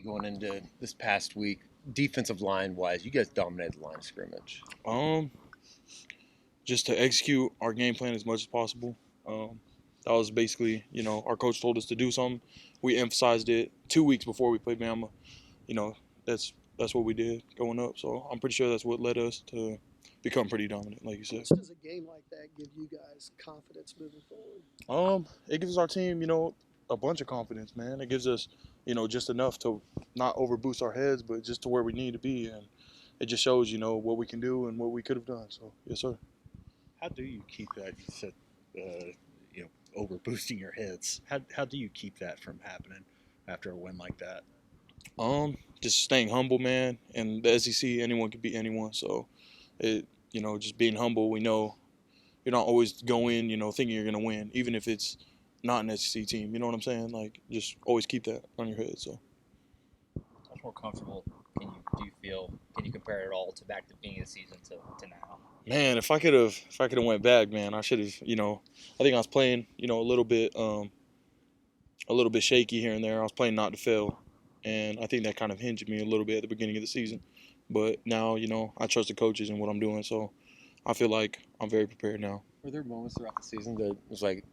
going into this past week, defensive line wise? You guys dominated the line of scrimmage. Um, just to execute our game plan as much as possible. That was basically, our coach told us to do something. We emphasized it 2 weeks before we played Bama. You know, that's what we did going up. So I'm pretty sure that's what led us to become pretty dominant, like you said. Does a game like that give you guys confidence moving forward? It gives our team, a bunch of confidence, man. It gives us, just enough to not overboost our heads, but just to where we need to be, and it just shows, what we can do and what we could have done. So yes, sir. How do you keep that? You said, over boosting your hits. How do you keep that from happening after a win like that? Just staying humble, man. And the SEC, anyone can beat anyone. So, just being humble. We know you're not always going, thinking you're gonna win, even if it's not an SEC team. You know what I'm saying? Like, just always keep that on your head. So. Much more comfortable do you feel? Can you compare it all to back to the beginning of the season to now? Man, if I could have went back, man, I should have. I think I was playing, a little bit shaky here and there. I was playing not to fail, and I think that kind of hinged me a little bit at the beginning of the season. But now, I trust the coaches and what I'm doing, so I feel like I'm very prepared now. Were there moments throughout the season that it was like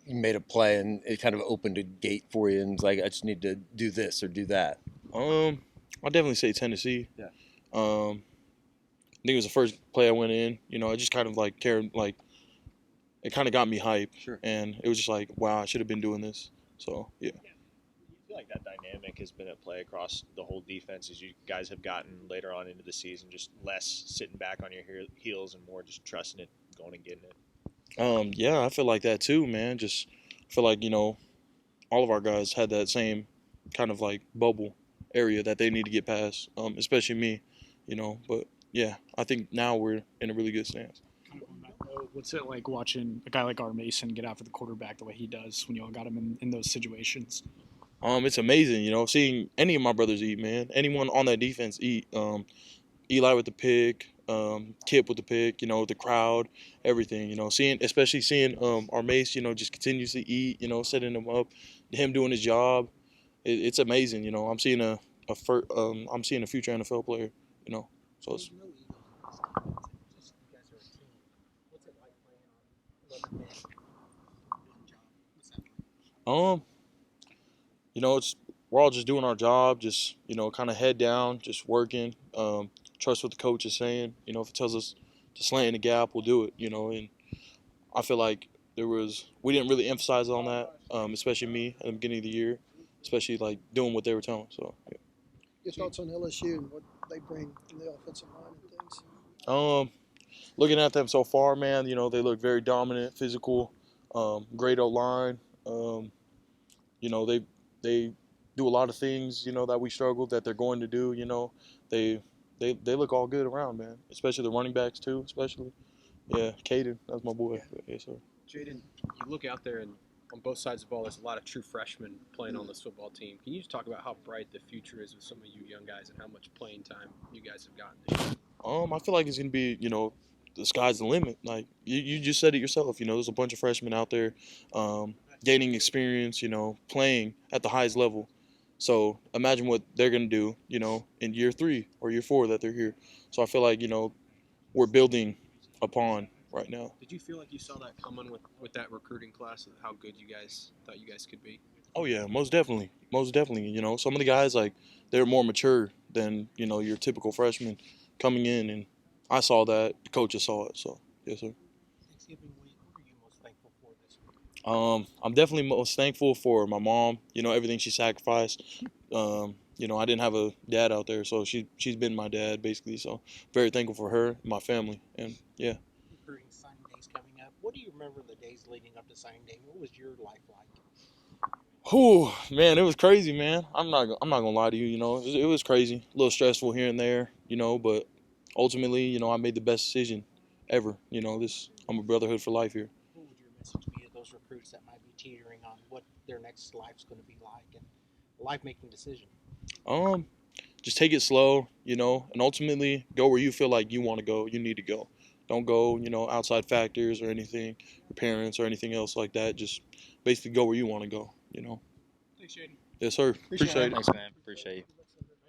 you made a play and it kind of opened a gate for you, and it's like I just need to do this or do that? I'll definitely say Tennessee. Yeah. I think it was the first play I went in. I just kind of it kind of got me hype. Sure. And it was just like, wow, I should have been doing this. So, yeah. You feel like that dynamic has been at play across the whole defense as you guys have gotten later on into the season, just less sitting back on your heels and more just trusting it, going and getting it? Yeah, I feel like that too, man. Just feel like, all of our guys had that same kind of like bubble area that they need to get past, especially me, But, yeah, I think now we're in a really good stance. What's it like watching a guy like R. Mason get after the quarterback the way he does when you all got him in those situations? It's amazing, seeing any of my brothers eat, man. Anyone on that defense eat. Eli with the pick, Kip with the pick, the crowd, everything, especially seeing our Mace, just continuously eat, setting him up, him doing his job. It's amazing, I'm seeing I'm seeing a future NFL player, So it's. We're all just doing our job, just kind of head down, just working. Trust what the coach is saying. If it tells us to slant in the gap, we'll do it. And I feel like we didn't really emphasize on that, especially me at the beginning of the year, especially like doing what they were telling. So. Yeah. Your thoughts on LSU and what they bring in the offensive line and things? Looking at them so far, man, they look very dominant, physical, great O-line. They do a lot of things, that we struggled that they're going to do. They look all good around, man. Especially the running backs too. Especially, yeah, Caden, that's my boy. Yes, sir. Jayden, you look out there and on both sides of the ball, there's a lot of true freshmen playing on this football team. Can you just talk about how bright the future is with some of you young guys and how much playing time you guys have gotten this year? I feel like it's gonna be, the sky's the limit. Like you just said it yourself. There's a bunch of freshmen out there, gaining experience. Playing at the highest level. So imagine what they're gonna do. In year 3 or year 4 that they're here. So I feel like we're building upon right now. Did you feel like you saw that coming with that recruiting class and how good you guys thought you guys could be? Oh yeah, most definitely. Some of the guys they're more mature than your typical freshman coming in, and I saw that. The coaches saw it. So yes, sir. Thanksgiving week, what are you most thankful for this week? I'm definitely most thankful for my mom. Everything she sacrificed. I didn't have a dad out there, so she's been my dad basically. So very thankful for her, my family, and yeah. Recruiting signing days coming up. What do you remember the days leading up to signing day? What was your life like? Oh man, it was crazy, man. I'm not gonna lie to you. It was crazy, a little stressful here and there. But ultimately, I made the best decision ever. I'm a brotherhood for life here. What would your message be to those recruits that might be teetering on what their next life's going to be like and a life-making decision? Just take it slow, and ultimately go where you feel like you want to go. You need to go. Don't go, outside factors or anything, your parents or anything else like that. Just basically go where you want to go. Thanks, Jayden. Yes, sir. Appreciate it. Thanks, man. Appreciate you.